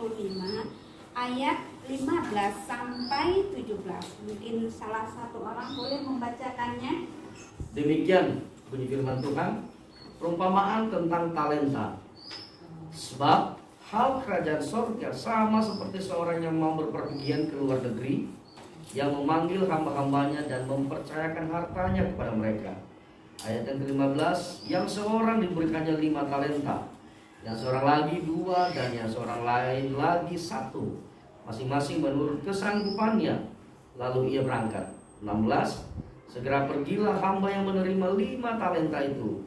25 ayat 15 sampai 17. Mungkin salah satu orang boleh membacakannya. Demikian bunyi firman Tuhan, perumpamaan tentang talenta. Sebab hal kerajaan sorga sama seperti seorang yang mau berpergian ke luar negeri, yang memanggil hamba-hambanya dan mempercayakan hartanya kepada mereka. Ayat yang ke-15, yang seorang diberikannya 5 talenta, yang seorang lagi 2, dan yang seorang lain lagi 1, masing-masing menurut kesanggupannya. Lalu ia berangkat. 16, segera pergilah hamba yang menerima 5 talenta itu.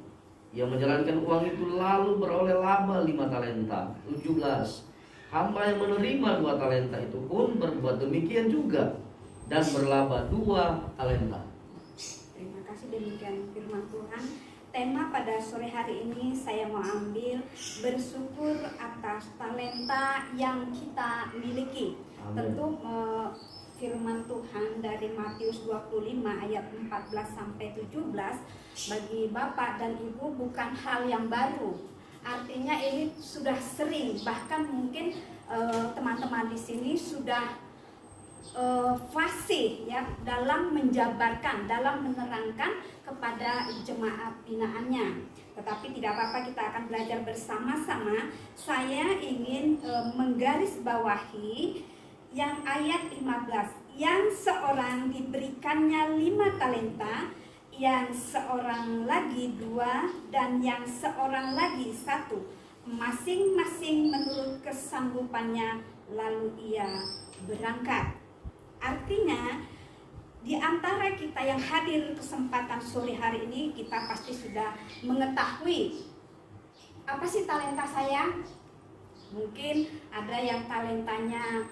Ia menjalankan uang itu lalu beroleh laba 5 talenta. 17, hamba yang menerima 2 talenta itu pun berbuat demikian juga dan berlaba 2 talenta. Terima kasih, demikian firman Tuhan. Tema pada sore hari ini saya mau ambil bersyukur atas talenta yang kita miliki. Amin. Tentu firman Tuhan dari Matius 25 ayat 14 sampai 17 bagi Bapak dan Ibu bukan hal yang baru. Artinya ini sudah sering, bahkan mungkin teman-teman di sini sudah fasih ya dalam menjabarkan, dalam menerangkan kepada jemaat binaannya. Tetapi tidak apa-apa, kita akan belajar bersama-sama. Saya ingin menggarisbawahi yang ayat 15, yang seorang diberikannya 5 talenta, yang seorang lagi 2, dan yang seorang lagi 1, masing-masing menurut kesanggupannya, lalu ia berangkat. Artinya di antara kita yang hadir kesempatan sore hari ini, kita pasti sudah mengetahui apa sih talenta saya. Mungkin ada yang talentanya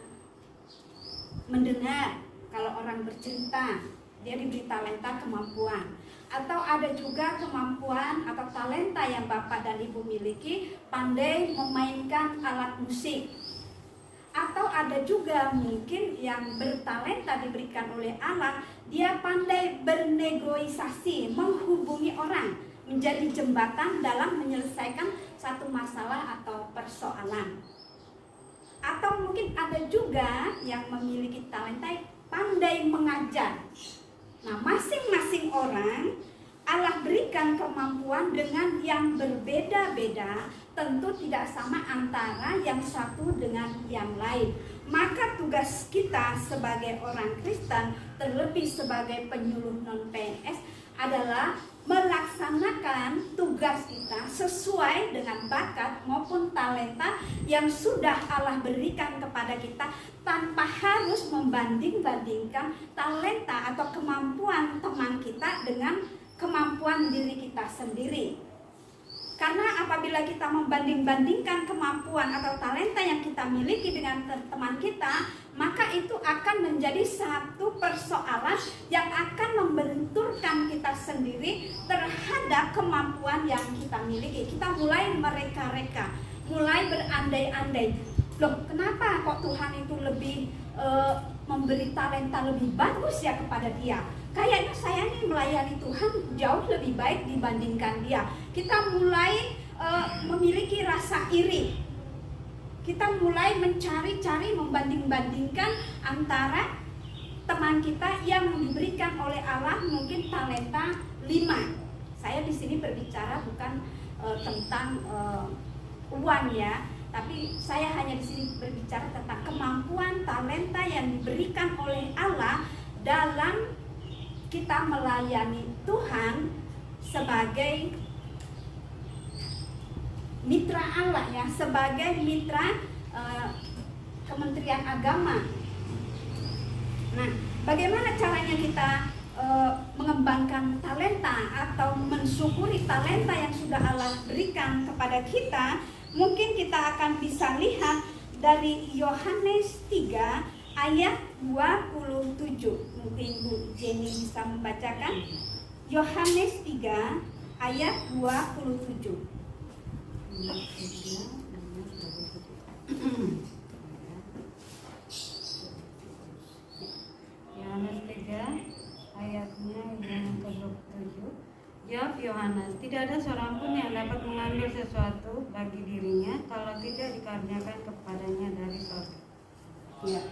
mendengar, kalau orang bercerita dia diberi talenta kemampuan. Atau ada juga kemampuan atau talenta yang Bapak dan Ibu miliki, pandai memainkan alat musik. Atau ada juga mungkin yang bertalenta diberikan oleh Allah, dia pandai bernegosiasi, menghubungi orang, menjadi jembatan dalam menyelesaikan satu masalah atau persoalan. Atau mungkin ada juga yang memiliki talenta pandai mengajar. Nah, masing-masing orang Allah berikan kemampuan dengan yang berbeda-beda, tentu tidak sama antara yang satu dengan yang lain. Maka tugas kita sebagai orang Kristen, terlebih sebagai penyuluh non-PNS, adalah melaksanakan tugas kita sesuai dengan bakat maupun talenta yang sudah Allah berikan kepada kita, tanpa harus membanding-bandingkan talenta atau kemampuan teman kita dengan kemampuan diri kita sendiri. Karena apabila kita membanding-bandingkan kemampuan atau talenta yang kita miliki dengan teman kita, maka itu akan menjadi satu persoalan yang akan membenturkan kita sendiri terhadap kemampuan yang kita miliki. Kita mulai mereka-reka, mulai berandai-andai. Loh, kenapa kok Tuhan itu lebih memberi talenta lebih bagus ya kepada dia? Kayaknya saya nih melayani Tuhan jauh lebih baik dibandingkan dia. Kita mulai memiliki rasa iri. Kita mulai mencari-cari, membanding-bandingkan antara teman kita yang diberikan oleh Allah mungkin talenta 5. Saya di sini berbicara bukan tentang uang ya, tapi saya hanya di sini berbicara tentang kemampuan talenta yang diberikan oleh Allah dalam kita melayani Tuhan sebagai mitra Allah ya, sebagai mitra Kementerian Agama. Nah, bagaimana caranya kita mengembangkan talenta atau mensyukuri talenta yang sudah Allah berikan kepada kita? Mungkin kita akan bisa lihat dari Yohanes 3 ayat 27. Mungkin Bu Jenny bisa membacakan Yohanes 3 ayat 27. Yohanes 3 ayatnya yang ke-27. Jawab Yohanes, tidak ada seorang pun yang dapat mengambil sesuatu bagi dirinya kalau tidak dikaruniakan kepadanya dari sorga. Ya.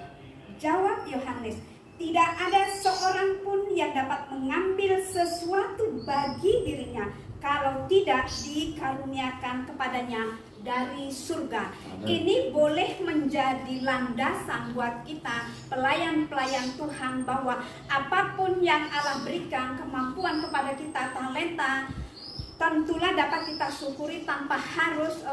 Jawab Yohanes, tidak ada seorang pun yang dapat mengambil sesuatu bagi dirinya kalau tidak dikaruniakan kepadanya dari surga. Ini boleh menjadi landasan buat kita pelayan-pelayan Tuhan, bahwa apapun yang Allah berikan, kemampuan kepada kita, talenta, tentulah dapat kita syukuri tanpa harus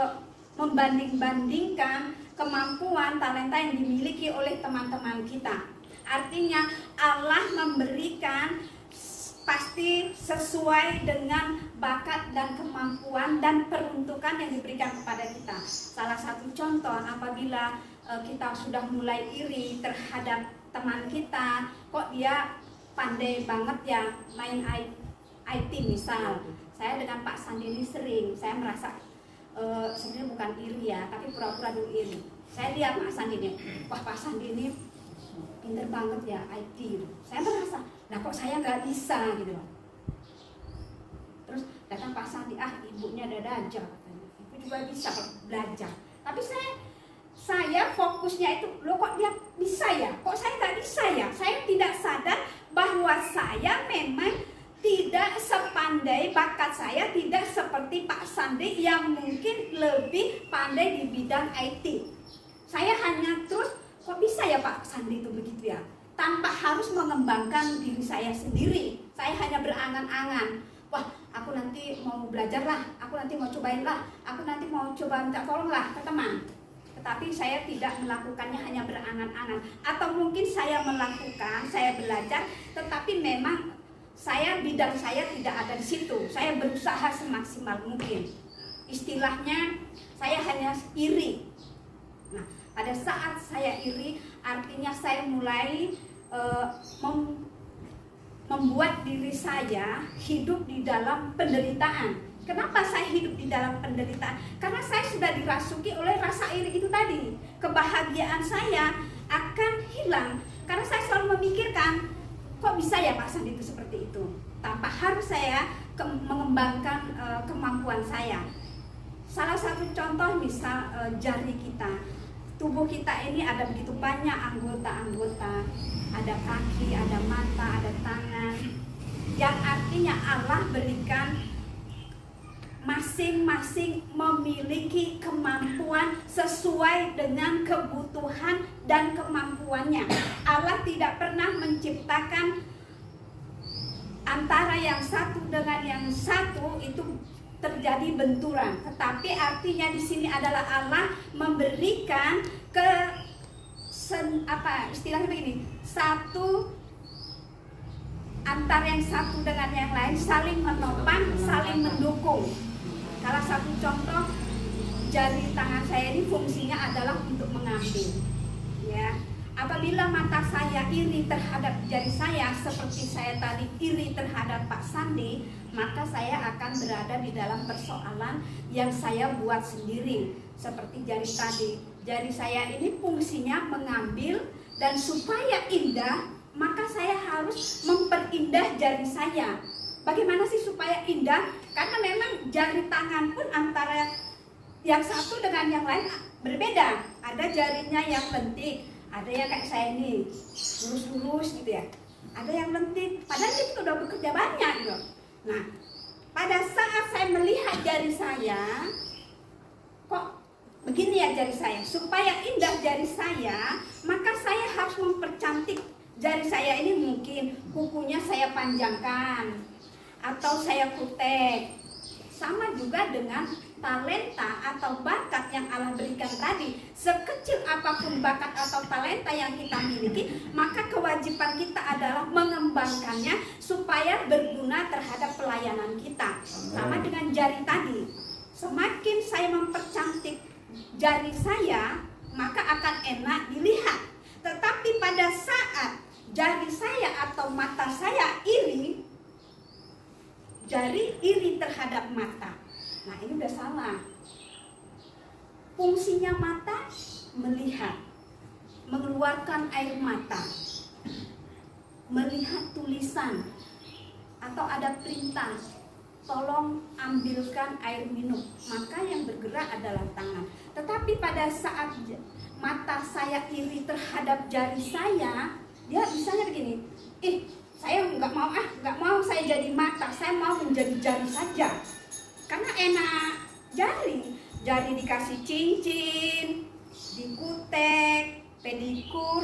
membanding-bandingkan kemampuan talenta yang dimiliki oleh teman-teman kita. Artinya Allah memberikan pasti sesuai dengan bakat dan kemampuan dan peruntukan yang diberikan kepada kita. Salah satu contoh, apabila kita sudah mulai iri terhadap teman kita, kok dia pandai banget ya main IT misal. Saya dengan Pak Sandi ini sering, saya merasa sebenarnya bukan iri ya, tapi pura-pura dulu iri. Saya lihat Pak Sandi ini, wah Pak Sandi ini pinter banget ya IT gitu. Saya merasa, nah kok saya nggak bisa gitu loh. Terus datang Pak Sandi, ibunya ada aja katanya, ibu juga bisa belajar. Tapi saya fokusnya itu, loh kok dia bisa ya, kok saya nggak bisa ya. Saya tidak sadar bahwa saya memang tidak sepandai, bakat saya tidak seperti Pak Sandi yang mungkin lebih pandai di bidang IT. Saya hanya terus, kok bisa ya Pak Sandi itu begitu ya, tanpa harus mengembangkan diri saya sendiri. Saya hanya berangan-angan, wah aku nanti mau belajar lah, aku nanti mau cobain lah, aku nanti mau coba minta tolong lah ke teman. Tetapi saya tidak melakukannya, hanya berangan-angan. Atau mungkin saya melakukan, saya belajar, tetapi memang bidang saya tidak ada di situ. Saya berusaha semaksimal mungkin. Istilahnya saya hanya iri. Nah, pada saat saya iri, artinya saya mulai membuat diri saya hidup di dalam penderitaan. Kenapa saya hidup di dalam penderitaan? Karena saya sudah dirasuki oleh rasa iri itu tadi. Kebahagiaan saya akan hilang karena saya selalu memikirkan, kok bisa ya Pak Sandi itu seperti itu, tanpa harus saya mengembangkan kemampuan saya. Salah satu contoh misal jari kita. Tubuh kita ini ada begitu banyak anggota-anggota, ada kaki, ada mata, ada tangan, yang artinya Allah berikan masing-masing memiliki kemampuan sesuai dengan kebutuhan dan kemampuannya. Allah tidak pernah menciptakan antara yang satu dengan yang satu itu terjadi benturan, tetapi artinya di sini adalah Allah memberikan istilahnya begini, satu antara yang satu dengan yang lain saling menopang, saling mendukung. Salah satu contoh, jari tangan saya ini fungsinya adalah untuk mengambil, ya. Apabila mata saya iri terhadap jari saya, seperti saya tadi iri terhadap Pak Sandi, maka saya akan berada di dalam persoalan yang saya buat sendiri. Seperti jari tadi, jari saya ini fungsinya mengambil, dan supaya indah, maka saya harus memperindah jari saya. Bagaimana sih supaya indah? Karena memang jari tangan pun antara yang satu dengan yang lain berbeda. Ada jarinya yang lentik, ada yang kayak saya ini lurus-lurus gitu ya, ada yang lentik, padahal itu udah bekerja banyak gitu. Nah, pada saat saya melihat jari saya, kok begini ya jari saya, supaya indah jari saya, maka saya harus mempercantik jari saya ini. Mungkin kukunya saya panjangkan atau saya kutek. Sama juga dengan talenta atau bakat yang Allah berikan tadi. Sekecil apapun bakat atau talenta yang kita miliki, maka kewajiban kita adalah mengembangkannya supaya berguna terhadap pelayanan kita. Sama dengan jari tadi, semakin saya mempercantik jari saya, maka akan enak dilihat. Tetapi pada saat jari saya atau mata saya iri, jari iri terhadap mata, nah ini udah salah. Fungsinya mata melihat, mengeluarkan air mata, melihat tulisan atau ada perintah, tolong ambilkan air minum. Maka yang bergerak adalah tangan. Tetapi pada saat mata saya iri terhadap jari saya, dia misalnya begini, saya nggak mau saya jadi mata, saya mau menjadi jari saja. Karena enak jari dikasih cincin, dikutek,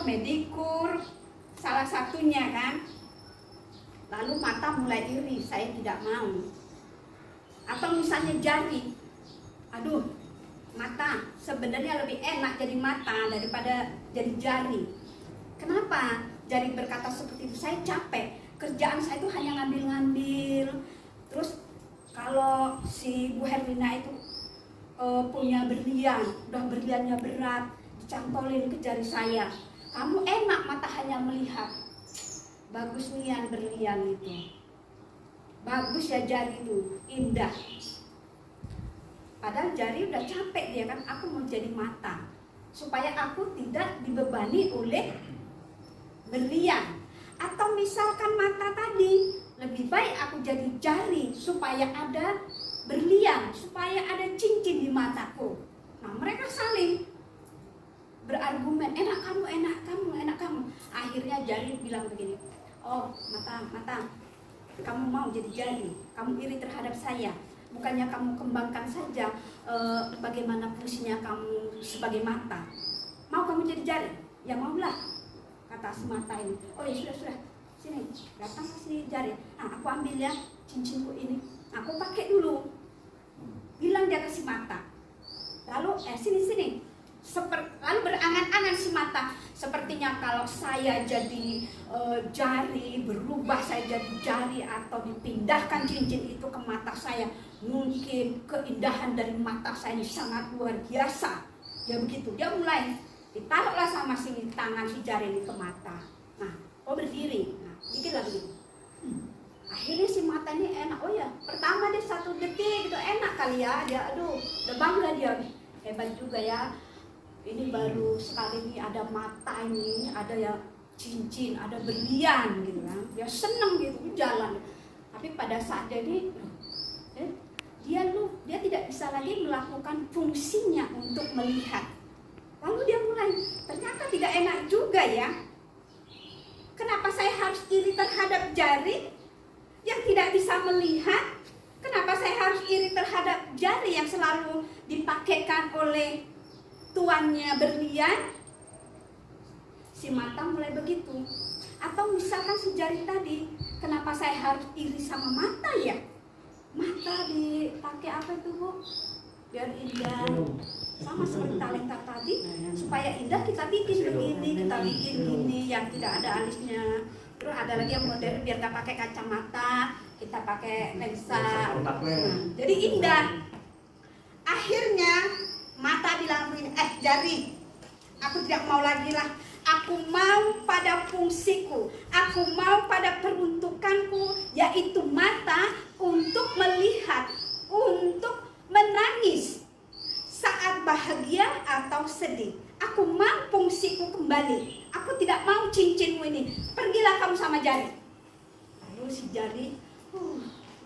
medikur, salah satunya kan. Lalu mata mulai iri, saya tidak mau. Atau misalnya jari, aduh, mata sebenarnya lebih enak jadi mata daripada jadi jari. Kenapa? Jari berkata seperti itu, saya capek, kerjaan saya itu hanya ngambil. Terus kalau si Bu Herlina itu punya berlian, udah berliannya berat, dicantolin ke jari saya. Kamu enak, mata hanya melihat. Bagus nian berlian itu, bagus ya jari itu, indah. Padahal jari udah capek dia kan, aku mau jadi mata supaya aku tidak dibebani oleh berlian. Atau misalkan mata tadi, lebih baik aku jadi jari supaya ada berlian, supaya ada cincin di mataku. Nah, mereka saling berargumen, enak kamu. Akhirnya jari bilang begini, oh mata, kamu mau jadi jari, kamu iri terhadap saya. Bukannya kamu kembangkan saja bagaimana fungsinya kamu sebagai mata. Mau kamu jadi jari? Ya maulah, kata si mata ini. Oh ya sudah, sini, datang si jari. Aku ambil ya cincinku ini, aku pakai dulu. Bilang dia ke si mata. Lalu sini. Lalu berangan-angan si mata. Sepertinya kalau saya jadi jari, berubah saya jadi jari atau dipindahkan cincin itu ke mata saya, mungkin keindahan dari mata saya ini sangat luar biasa. Ya begitu, dia mulai ditaruhlah sama si tangan si jari ini ke mata. Nah, berdiri. Nah, bikinlah begitu. Akhirnya si mata ini enak. Oh ya, pertama dia 1 detik itu enak kali ya. Dia udah bangga dia. Hebat juga ya. Ini baru sekali ini ada mata ini, ada ya cincin, ada berlian gitu kan. Dia seneng gitu jalan. Tapi pada saat dia tidak bisa lagi melakukan fungsinya untuk melihat. Lalu dia mulai, ternyata tidak enak juga ya. Kenapa saya harus iri terhadap jari yang tidak bisa melihat? Kenapa saya harus iri terhadap jari yang selalu dipakaikan oleh tuannya berlian? Si mata mulai begitu. Atau misalkan si jari tadi, kenapa saya harus iri sama mata ya? Mata dipakai apa itu Bu? Biar indah. Sama seperti talenta tadi, supaya indah kita bikin begini, kita bikin gini yang tidak ada alisnya. Terus ada lagi yang modern biar nggak pakai kacamata, kita pakai lensa. Jadi indah. Akhirnya mata bilang begini, jari, aku tidak mau lagi lah. Aku mau pada fungsiku, aku mau pada peruntukanku, yaitu mata untuk melihat, untuk menangis saat bahagia atau sedih. Aku mau fungsiku kembali. Aku tidak mau cincinmu ini. Pergilah kamu sama jari. Lalu si jari,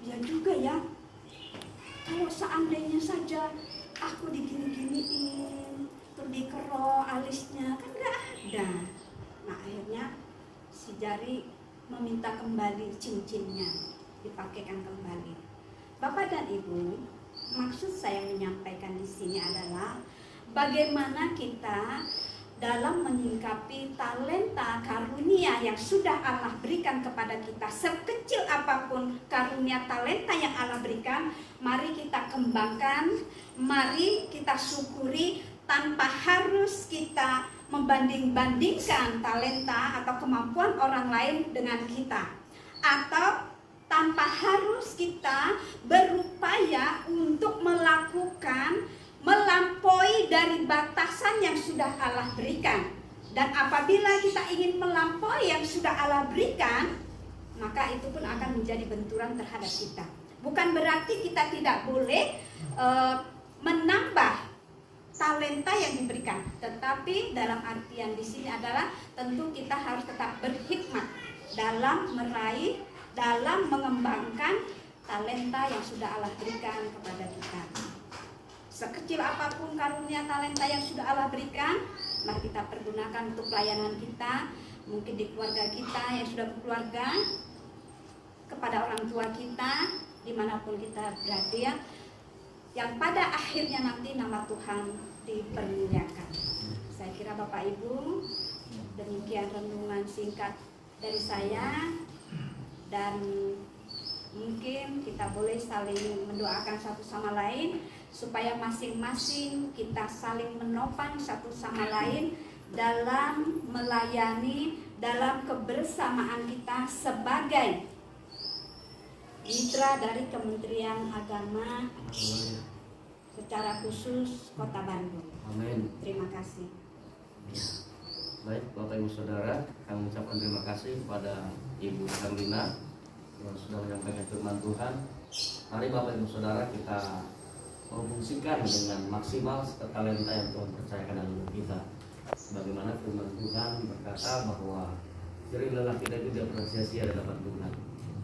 ya juga ya. Kalau seandainya saja aku digini-giniin, terus dikerok alisnya, kan gak ada. Nah akhirnya si jari meminta kembali cincinnya, dipakaikan kembali. Bapak dan Ibu, maksud saya menyampaikan di sini adalah bagaimana kita dalam menyikapi talenta karunia yang sudah Allah berikan kepada kita. Sekecil apapun karunia talenta yang Allah berikan, mari kita kembangkan, mari kita syukuri tanpa harus kita membanding-bandingkan talenta atau kemampuan orang lain dengan kita, atau tanpa harus kita berupaya untuk melampaui dari batasan yang sudah Allah berikan. Dan apabila kita ingin melampaui yang sudah Allah berikan, maka itu pun akan menjadi benturan terhadap kita. Bukan berarti kita tidak boleh menambah talenta yang diberikan, tetapi dalam artian di sini adalah tentu kita harus tetap berhikmat dalam meraih, dalam mengembangkan talenta yang sudah Allah berikan kepada kita. Sekecil apapun karunia talenta yang sudah Allah berikan, mari kita pergunakan untuk pelayanan kita, mungkin di keluarga kita yang sudah berkeluarga, kepada orang tua kita, dimanapun kita berada, yang pada akhirnya nanti nama Tuhan dipermuliakan. Saya kira Bapak Ibu, demikian renungan singkat dari saya, dan mungkin kita boleh saling mendoakan satu sama lain supaya masing-masing kita saling menopang satu sama lain dalam melayani, dalam kebersamaan kita sebagai mitra dari Kementerian Agama secara khusus Kota Bandung. Amin. Terima kasih. Baik, Bapak Ibu Saudara, kami ucapkan terima kasih kepada Ibu Carlina yang sudah menyampaikan firman Tuhan. Mari Bapak Ibu Saudara, kita memfungsikan dengan maksimal talenta yang Tuhan percayakan dalam hidup kita. Sebagaimana firman Tuhan berkata bahwa jerih lelah kita itu tidak pernah sia-sia di hadapan Tuhan.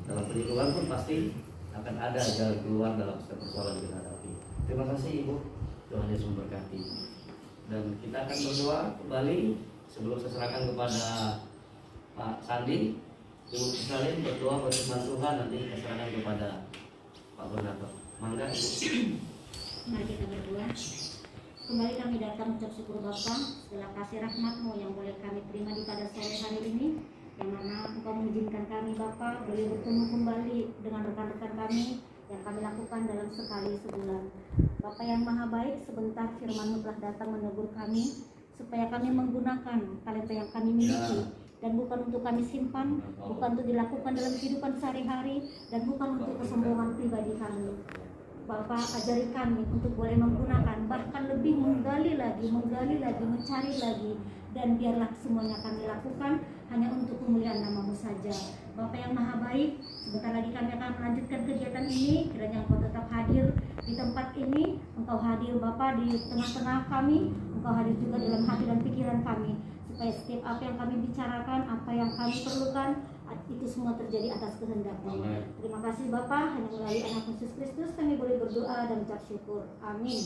Dalam penyuluhan pun pasti akan ada jalan keluar dalam setiap persoalan yang kita hadapi. Terima kasih Ibu, Tuhan Yesus memberkati. Dan kita akan berdoa kembali sebelum saya serahkan kepada Pak Sandi. Ibu sekalian berdoa firman Tuhan, nanti kita serahkan kepada Pak Bernato. Mangga Ibu. Mari kita berdoa. Kembali kami datang ucap syukur Bapa, segala kasih rahmat-Mu yang boleh kami terima di pada sore hari ini, yang mana Engkau mengizinkan kami Bapa boleh bertemu kembali dengan rekan-rekan kami yang kami lakukan dalam sekali sebulan. Bapa yang maha baik, sebentar firman-Mu telah datang menegur kami supaya kami menggunakan talenta yang kami miliki, dan bukan untuk kami simpan, bukan untuk dilakukan dalam kehidupan sehari-hari, dan bukan untuk kesombongan pribadi kami. Bapak ajari kami untuk boleh menggunakan, bahkan lebih menggali lagi, mencari lagi, dan biarlah semuanya kami lakukan hanya untuk kemuliaan nama-Mu saja. Bapak yang maha baik, sebentar lagi kami akan melanjutkan kegiatan ini, kiranya Engkau tetap hadir di tempat ini, Engkau hadir Bapak di tengah-tengah kami, Engkau hadir juga dalam hati dan pikiran kami, supaya setiap apa yang kami bicarakan, apa yang kami perlukan, itu semua terjadi atas kehendak-Mu. Terima kasih Bapa, hanya melalui anak Yesus Kristus kami boleh berdoa dan ucap syukur. Amin.